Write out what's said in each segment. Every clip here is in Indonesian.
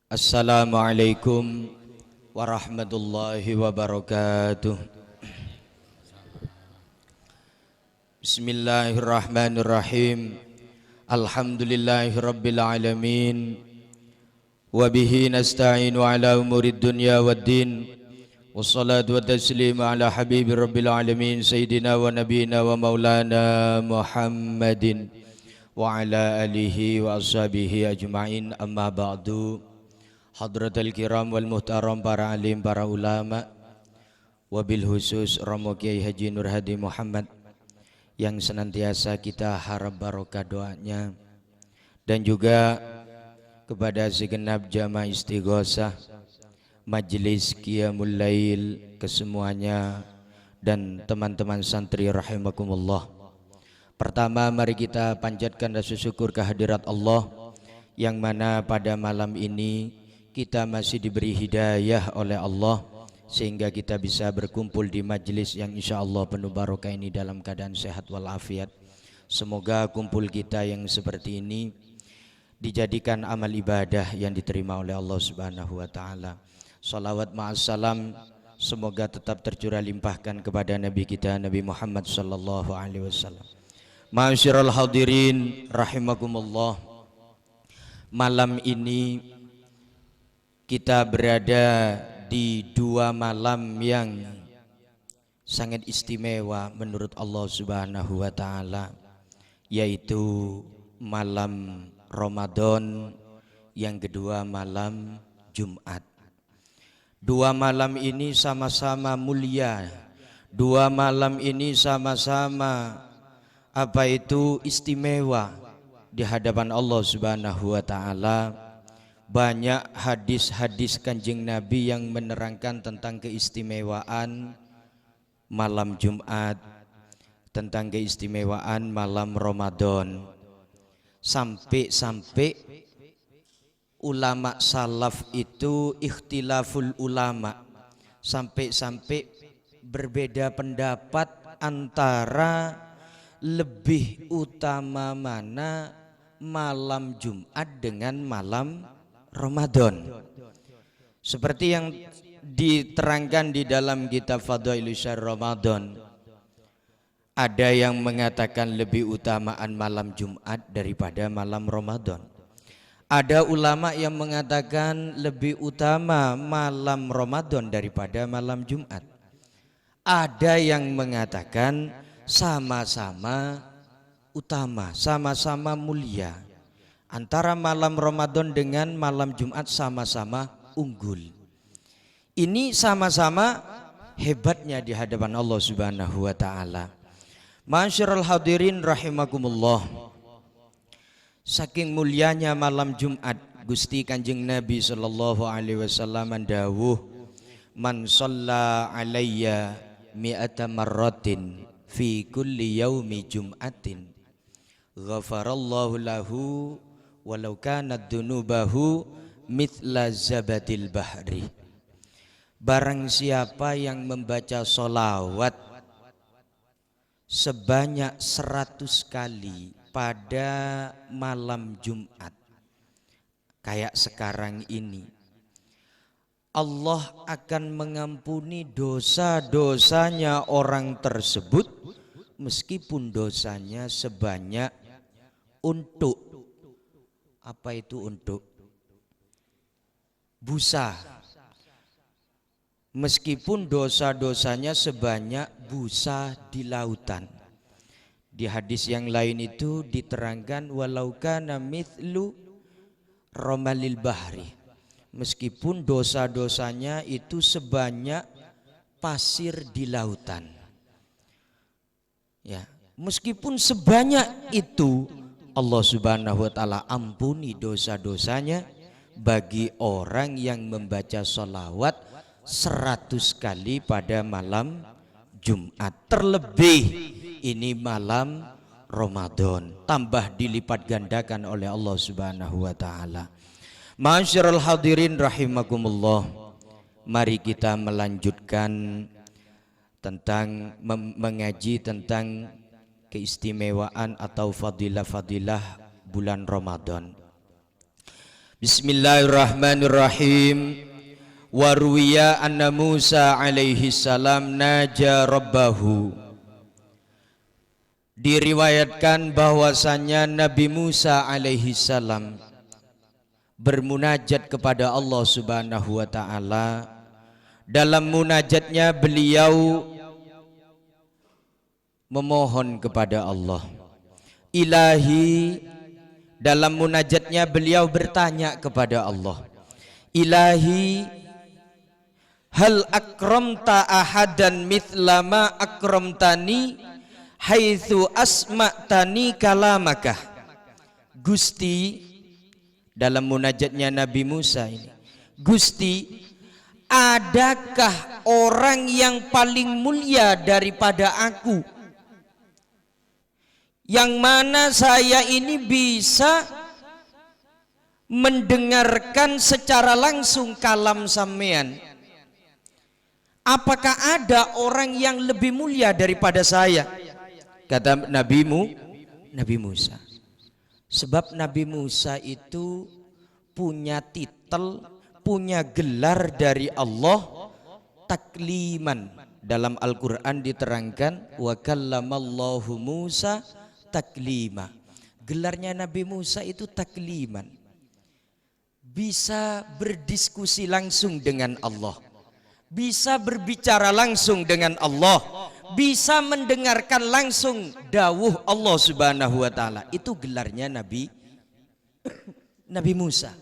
Assalamualaikum warahmatullahi wabarakatuh. Bismillahirrahmanirrahim. Alhamdulillahi rabbil alamin. Wabihi nasta'inu ala umurid dunya waddin. Wassalatu wa taslimu ala habibi rabbil alamin. Sayyidina wa nabiyina wa maulana Muhammadin wa ala alihi wa ashabihi ajma'in. Amma ba'du. Hadratul kiram wal muhtaram, para alim, para ulama, wabil khusus Romo Kiai Haji Nur Hadi Muhammad yang senantiasa kita harap barokah doanya, dan juga kepada segenap jamaah istighosah Majelis Qiyamul Lail kesemuanya dan teman-teman santri rahimakumullah. Pertama, mari kita panjatkan rasa syukur kehadirat Allah yang mana pada malam ini kita masih diberi hidayah oleh Allah sehingga kita bisa berkumpul di majlis yang insya Allah penuh barokah ini dalam keadaan sehat walafiat. Semoga kumpul kita yang seperti ini dijadikan amal ibadah yang diterima oleh Allah Subhanahu wa taala. Salawat ma'assalam semoga tetap tercurah limpahkan kepada Nabi kita Nabi Muhammad sallallahu alaihi wasallam. Ma'asyiral hadirin rahimakumullah. Malam ini kita berada di dua malam yang sangat istimewa menurut Allah Subhanahu wa taala, yaitu malam Ramadan, yang kedua malam Jumat. Dua malam ini sama-sama mulia. Dua malam ini sama-sama istimewa di hadapan Allah Subhanahu wa taala. Banyak hadis-hadis Kanjeng Nabi yang menerangkan tentang keistimewaan malam Jumat, tentang keistimewaan malam Ramadan. Sampai-sampai ulama salaf itu ikhtilaful ulama, sampai-sampai berbeda pendapat antara lebih utama mana malam Jumat dengan malam Ramadan. Seperti yang diterangkan di dalam kitab Fadhailus Syahr Ramadan, ada yang mengatakan lebih utamaan malam Jumat daripada malam Ramadan. Ada ulama yang mengatakan lebih utama malam Ramadan daripada malam Jumat. Ada yang mengatakan sama-sama utama, sama-sama mulia. Antara malam Ramadan dengan malam Jumat sama-sama unggul. Ini sama-sama hebatnya di hadapan Allah Subhanahu wa taala. Ma'asyiral hadirin rahimakumullah. Saking mulianya malam Jumat, Gusti Kanjeng Nabi sallallahu alaihi wasallam mendawuh, "Man shalla alayya mi'ata marratin fi kulli yaumi jum'atin, ghafarallahu lahu walau kanat dunubahu mithla zabadil bahri." Barang siapa yang membaca solawat sebanyak 100 kali pada malam Jumat kayak sekarang ini, Allah akan mengampuni dosa-dosanya orang tersebut meskipun dosanya sebanyak untuk untuk busa, meskipun dosa-dosanya sebanyak busa di lautan. Di hadis yang lain itu diterangkan walau kana mithlu ramalil bahri, meskipun dosa-dosanya itu sebanyak pasir di lautan. Ya, meskipun sebanyak itu Allah Subhanahu wa taala ampuni dosa-dosanya bagi orang yang membaca sholawat 100 kali pada malam Jumat. Terlebih ini malam Ramadan, tambah dilipat gandakan oleh Allah Subhanahu wa taala. Ma'asyiral hadirin rahimakumullah. Mari kita melanjutkan tentang mengaji tentang keistimewaan atau fadilah-fadilah bulan Ramadan. Bismillahirrahmanirrahim. Warwiya anna Musa alaihi salam naja rabbahu. Diriwayatkan bahwasannya Nabi Musa alaihi salam bermunajat kepada Allah Subhanahu wa taala. Dalam munajatnya beliau memohon kepada Allah. Ilahi, dalam munajatnya beliau bertanya kepada Allah. Ilahi, hal akramta ahadan mithla ma akramtani haitsu asma'tani kalamakah. Gusti, dalam munajatnya Nabi Musa ini, Gusti, adakah orang yang paling mulia daripada aku, yang mana saya ini bisa mendengarkan secara langsung kalam sampean? Apakah ada orang yang lebih mulia daripada saya? Kata Nabi Musa. Sebab Nabi Musa itu punya titel, punya gelar dari Allah, takliman. Dalam Al-Quran diterangkan wa kallamallahu Musa taklima. Gelarnya Nabi Musa itu takliman, bisa berdiskusi langsung dengan Allah, bisa berbicara langsung dengan Allah, bisa mendengarkan langsung dawuh Allah Subhanahu wa taala. Itu gelarnya Nabi Musa.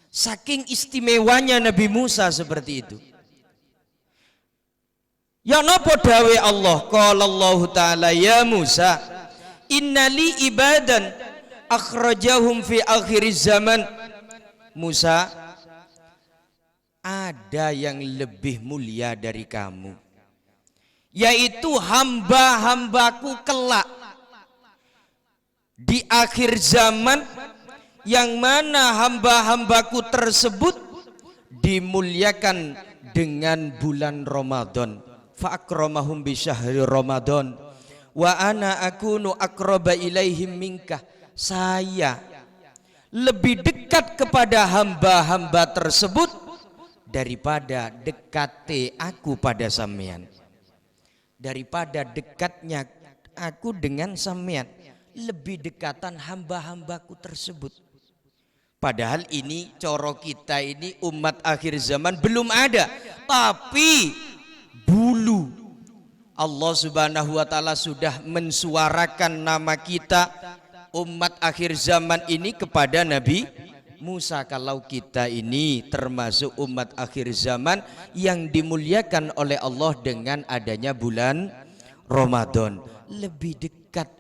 Saking istimewanya Nabi Musa seperti itu. Ya napa dawe Allah? Qala Allah taala ya Musa, innali ibadan akhrajahum fi akhir zaman. Musa, ada yang lebih mulia dari kamu, yaitu hamba-hambaku kelak di akhir zaman, yang mana hamba-hambaku tersebut dimuliakan dengan bulan Ramadan. Fa akramahum bi syahri Ramadan wa ana akunu aqraba ilaihim minka. Saya lebih dekat kepada hamba-hamba tersebut daripada dekate aku pada sampean, daripada dekatnya aku dengan sampean, lebih dekatan hamba-hambaku tersebut. Padahal ini coro kita ini umat akhir zaman belum ada, tapi dulu Allah Subhanahu wa taala sudah mensuarakan nama kita umat akhir zaman ini kepada Nabi Musa. Kalau kita ini termasuk umat akhir zaman yang dimuliakan oleh Allah dengan adanya bulan Ramadan, lebih dekat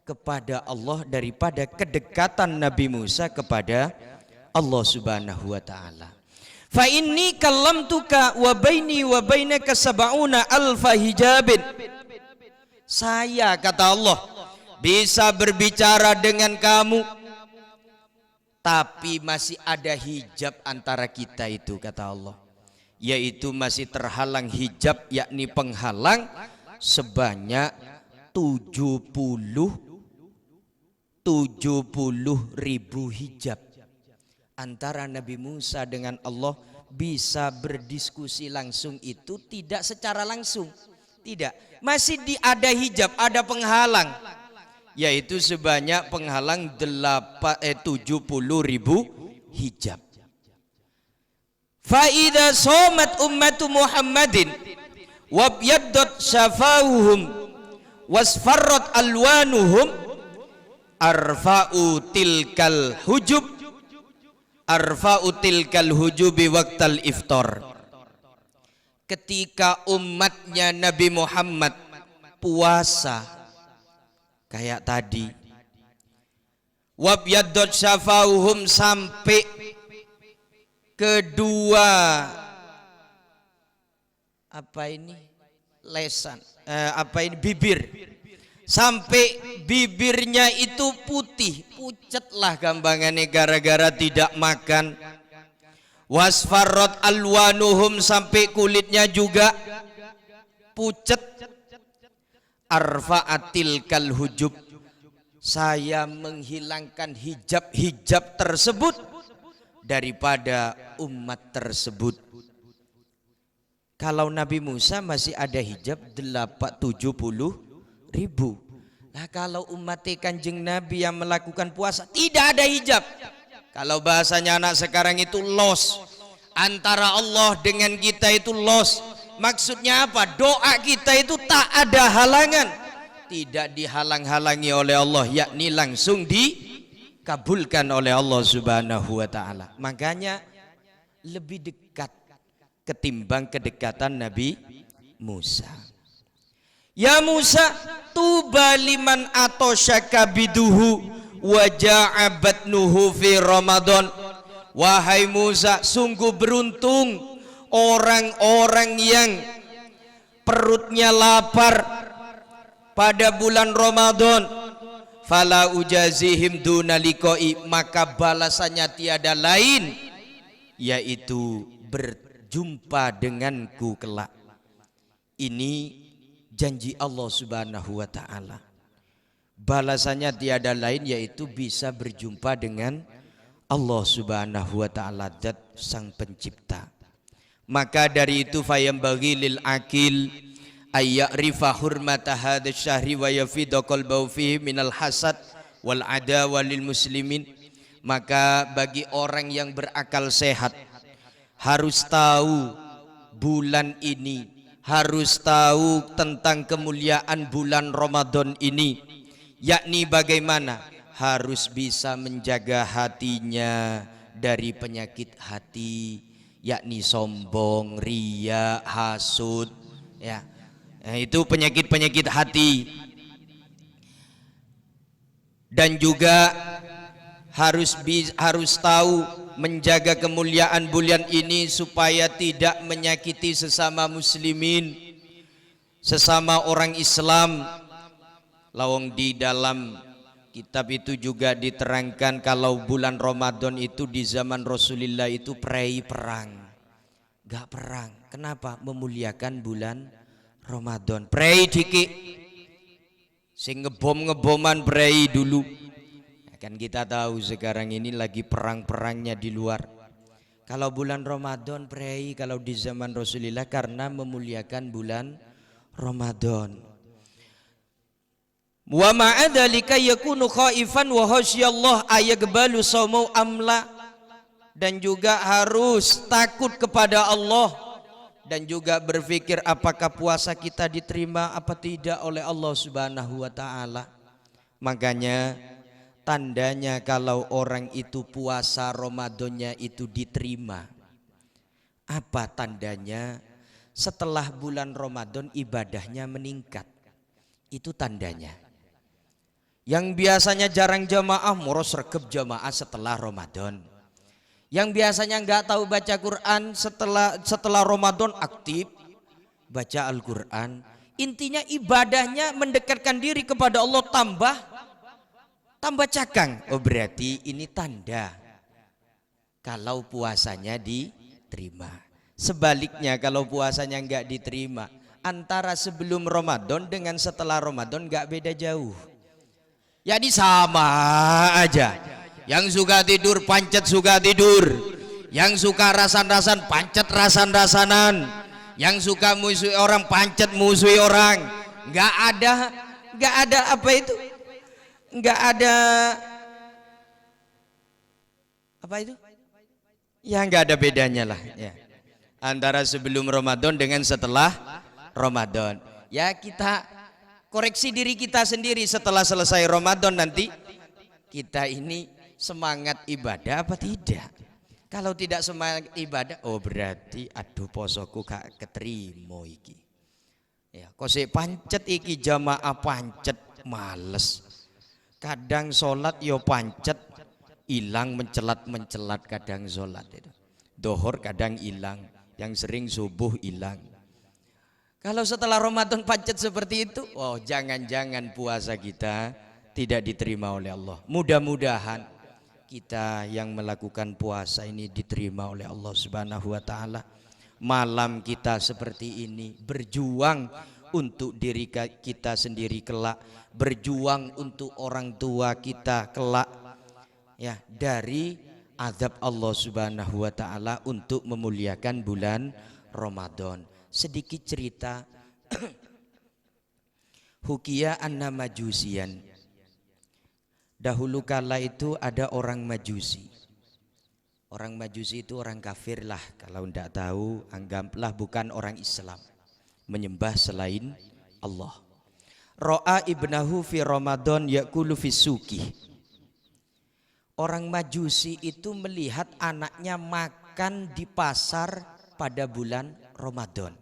kepada Allah daripada kedekatan Nabi Musa kepada Allah Subhanahu wa taala. Fa inni kallamtuka wa baini wa bainaka sab'una alfa hijabin. Saya, kata Allah, bisa berbicara dengan kamu, tapi masih ada hijab antara kita itu, kata Allah, yaitu masih terhalang hijab, yakni penghalang sebanyak 70.000 hijab. Antara Nabi Musa dengan Allah bisa berdiskusi langsung itu tidak secara langsung, tidak, masih ada hijab, ada penghalang, yaitu sebanyak penghalang 70.000 hijab. Fa idza shamat ummatu Muhammadin wabyaddat syafauhum wasfarrat alwanuhum arfa'u tilkal hujubi waqtal iftar. Ketika umatnya Nabi Muhammad puasa kayak tadi, wabyaddat syafauhum, sampai kedua bibir, sampai bibirnya itu putih, pucet lah gampangannya gara-gara tidak makan. Wasfarrat alwanuhum, sampai kulitnya juga pucet. Arfa'atil kal hujub, saya menghilangkan hijab-hijab tersebut daripada umat tersebut. Kalau Nabi Musa masih ada hijab 70.000. Nah kalau umat Kanjeng Nabi yang melakukan puasa tidak ada hijab. Kalau bahasanya anak sekarang itu loss. Antara Allah dengan kita itu loss. Maksudnya apa? Doa kita itu tak ada halangan. Tidak dihalang-halangi oleh Allah, yakni langsung dikabulkan oleh Allah Subhanahu wa taala. Makanya lebih dekat ketimbang kedekatan Nabi Musa. Ya Musa, tuba liman atosyaka biduhu wa ja'abatnuhu fi Ramadan. Wahai Musa, sungguh beruntung orang-orang yang perutnya lapar pada bulan Ramadan. Fala ujazihim duna liqai, maka balasannya tiada lain yaitu berjumpa denganku kelak. Ini janji Allah Subhanahu wa taala. Balasannya tiada lain yaitu bisa berjumpa dengan Allah Subhanahu wa taala, zat sang pencipta. Maka dari itu fayambaghi lil akil ayyarifa hurmata hadzal syahri wa yafidha qalbahu fihi minal hasad wal adawa lil muslimin. Maka bagi orang yang berakal sehat harus tahu bulan ini, harus tahu tentang kemuliaan bulan Ramadan ini, yakni bagaimana harus bisa menjaga hatinya dari penyakit hati, yakni sombong, riya, hasud, ya. Nah, itu penyakit-penyakit hati. Dan juga harus tahu menjaga kemuliaan bulan ini supaya tidak menyakiti sesama muslimin, sesama orang Islam. Lawang di dalam kitab itu juga diterangkan kalau bulan Ramadan itu di zaman Rasulullah itu perang. Gak perang. Kenapa? Memuliakan bulan Ramadan. Prei dikit. Sing ngebom-ngeboman prei dulu. Kan kita tahu sekarang ini lagi perang-perangnya di luar. Kalau bulan Ramadan prei kalau di zaman Rasulullah karena memuliakan bulan Ramadan. Wa ma'adzalika yakunu khaifan wa khasyallah ayaqbalu shaumau amla. Dan juga harus takut kepada Allah dan juga berpikir apakah puasa kita diterima apa tidak oleh Allah Subhanahu wa taala. Makanya tandanya kalau orang itu puasa Ramadannya itu diterima. Apa tandanya? Setelah bulan Ramadan ibadahnya meningkat. Itu tandanya. Yang biasanya jarang jamaah moros rekep jamaah setelah Ramadan. Yang biasanya nggak tahu baca Quran setelah Ramadan aktif baca Al-Quran. Intinya ibadahnya mendekatkan diri kepada Allah tambah cakang. Oh berarti ini tanda kalau puasanya diterima. Sebaliknya kalau puasanya nggak diterima, antara sebelum Ramadan dengan setelah Ramadan nggak beda jauh. Jadi sama aja. Yang suka tidur pancet suka tidur, yang suka rasan-rasan pancet rasan-rasanan, yang suka musuhi orang pancet musuhi orang. Nggak ada apa itu? Nggak ada apa itu? Ya nggak ada bedanya lah ya. Antara sebelum Ramadan dengan setelah Ramadan. Ya kita koreksi diri kita sendiri setelah selesai Ramadan nanti kita ini semangat ibadah apa tidak? Kalau tidak semangat ibadah, oh berarti aduh posoku gak keterima iki. Ya, kose pancet iki jamaah pancet males. Kadang sholat yo pancet hilang mencelat kadang sholat itu. Dohor kadang hilang, yang sering subuh hilang. Kalau setelah Ramadan pancet seperti itu, oh jangan-jangan puasa kita tidak diterima oleh Allah. Mudah-mudahan kita yang melakukan puasa ini diterima oleh Allah Subhanahu wa taala. Malam kita seperti ini berjuang untuk diri kita sendiri kelak, berjuang untuk orang tua kita kelak. Ya, dari azab Allah Subhanahu wa taala untuk memuliakan bulan Ramadan. Sedikit cerita. Hukia anna majusian. Dahulu kala itu ada orang Majusi. Orang Majusi itu orang kafir lah, kalau tidak tahu anggaplah bukan orang Islam, menyembah selain Allah. Ro'a ibnahu fi Ramadan yakulu fi suki. Orang Majusi itu melihat anaknya makan di pasar pada bulan Ramadan.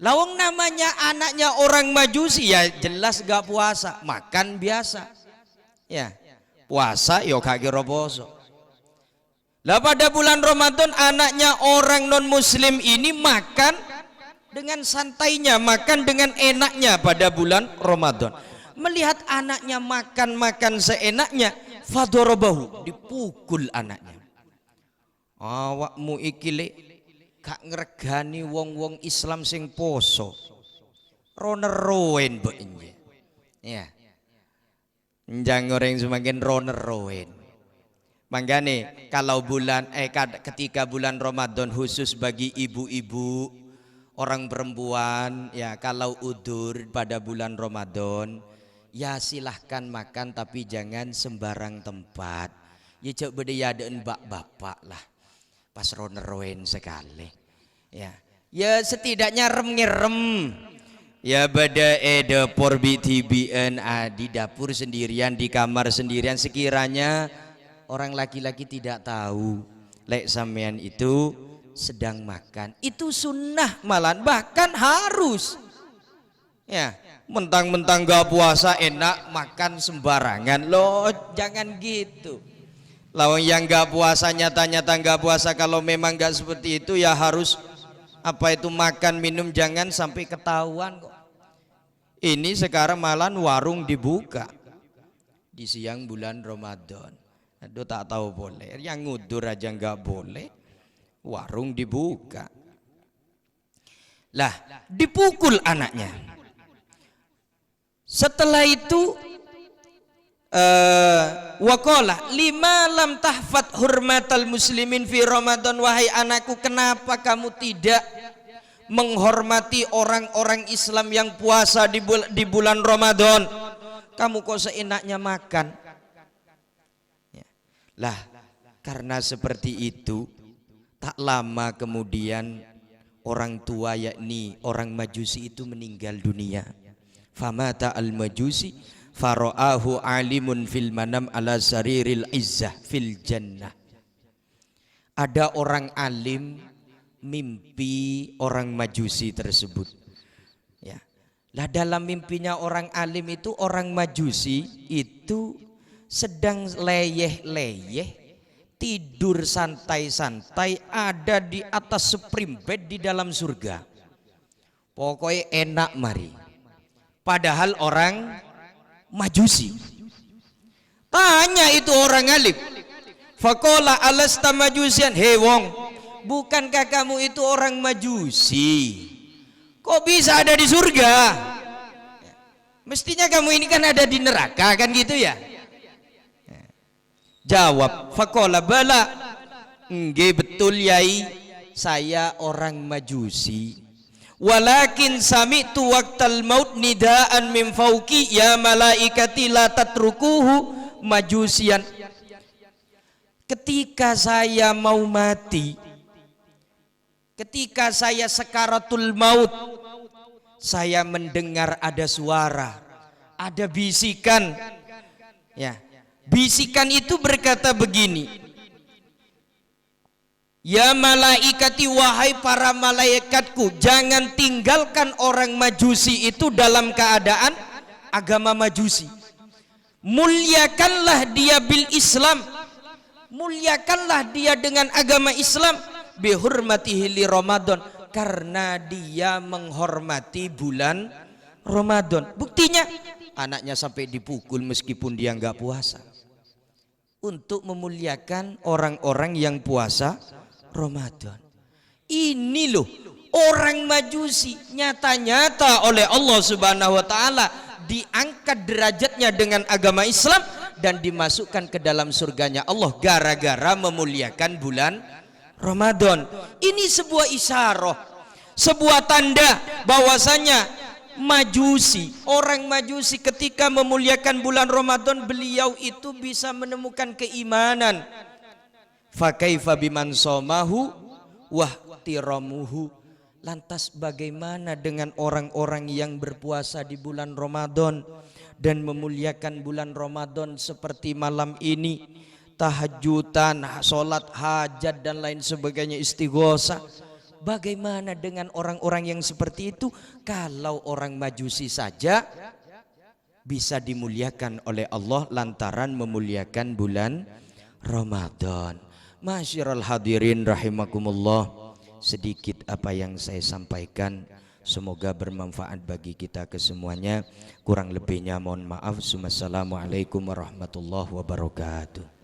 Lawang namanya anaknya orang Majusi, ya jelas gak puasa, makan biasa. Ya, puasa yo kagak poso. Lah pada bulan Ramadan anaknya orang non muslim ini makan dengan santainya, makan dengan enaknya pada bulan Ramadan. Melihat anaknya makan seenaknya, fadorobahu, dipukul anaknya. Awakmu ikile gak ngregani wong-wong Islam sing poso. Roneroen mbok inje. Ya. Njang goreng semakin roneroen. Mangane kalau ketika bulan Ramadan khusus bagi ibu-ibu, orang perempuan ya, kalau udur pada bulan Ramadan ya silahkan makan tapi jangan sembarang tempat. Ya coba deh adain bapak lah. Pas roneroen sekali ya, ya setidaknya rem ya pada dapur BTBN di dapur sendirian, di kamar sendirian, sekiranya orang laki-laki tidak tahu lek sampean itu sedang makan, itu sunnah malah, bahkan harus ya. Mentang-mentang gak puasa enak makan sembarangan loh, jangan gitu. Lawan yang gak puasa nyata-nyata gak puasa, kalau memang gak seperti itu ya harus makan minum jangan sampai ketahuan kok. Ini sekarang malah warung dibuka di siang bulan Ramadan. Aduh tak tahu boleh, yang ngudur aja gak boleh, warung dibuka. Lah dipukul anaknya. Setelah itu Waqala lima lam tahfad hurmatal muslimin fi Ramadan, wahai anakku, kenapa kamu tidak menghormati orang-orang Islam yang puasa di bulan Ramadan? Kamu kok seenaknya makan ya. Lah karena seperti itu, tak lama kemudian orang tua yakni orang Majusi itu meninggal dunia. Famata al Majusi fara'ahu alimun fil manam ala sariril izzah fil jannah. Ada orang alim mimpi orang Majusi tersebut ya. Lah dalam mimpinya orang alim itu, orang Majusi itu sedang leyeh-leyeh tidur santai-santai ada di atas spring bed di dalam surga. Pokoknya enak mari. Padahal orang Majusi. Tanya itu orang alim. Faqala alasta majusian, hei wong, bukankah kamu itu orang Majusi? Kok bisa ada di surga? Mestinya kamu ini kan ada di neraka kan gitu ya? Jawab, faqala bala, nggih betul yai, saya orang Majusi. Walakin sami'tu waqtal maut nidaan min fauqi ya malaikati la tatrukuhu majusian. Ketika saya mau mati, ketika saya sakaratul maut, saya mendengar ada suara, ada bisikan ya. Bisikan itu berkata begini, ya malaikati, wahai para malaikatku, jangan tinggalkan orang Majusi itu dalam keadaan agama Majusi. Muliakanlah dia bil Islam, muliakanlah dia dengan agama Islam, bihurmatihi li Ramadan, karena dia menghormati bulan Ramadan. Buktinya anaknya sampai dipukul meskipun dia nggak puasa, untuk memuliakan orang-orang yang puasa Ramadan. Ini loh orang Majusi nyata-nyata oleh Allah Subhanahu wa taala diangkat derajatnya dengan agama Islam, dan dimasukkan ke dalam surganya Allah gara-gara memuliakan bulan Ramadan. Ini sebuah isyarah, sebuah tanda bahwasanya Majusi, orang Majusi ketika memuliakan bulan Ramadan, beliau itu bisa menemukan keimanan. Fa kaifa biman somahu wahtiramuhu. Lantas bagaimana dengan orang-orang yang berpuasa di bulan Ramadan dan memuliakan bulan Ramadan seperti malam ini, tahajudan, sholat hajat dan lain sebagainya, istighosah. Bagaimana dengan orang-orang yang seperti itu? Kalau orang Majusi saja bisa dimuliakan oleh Allah lantaran memuliakan bulan Ramadan. Masyiral hadirin rahimakumullah, sedikit apa yang saya sampaikan, semoga bermanfaat bagi kita kesemuanya. Kurang lebihnya mohon maaf. Assalamualaikum warahmatullahi wabarakatuh.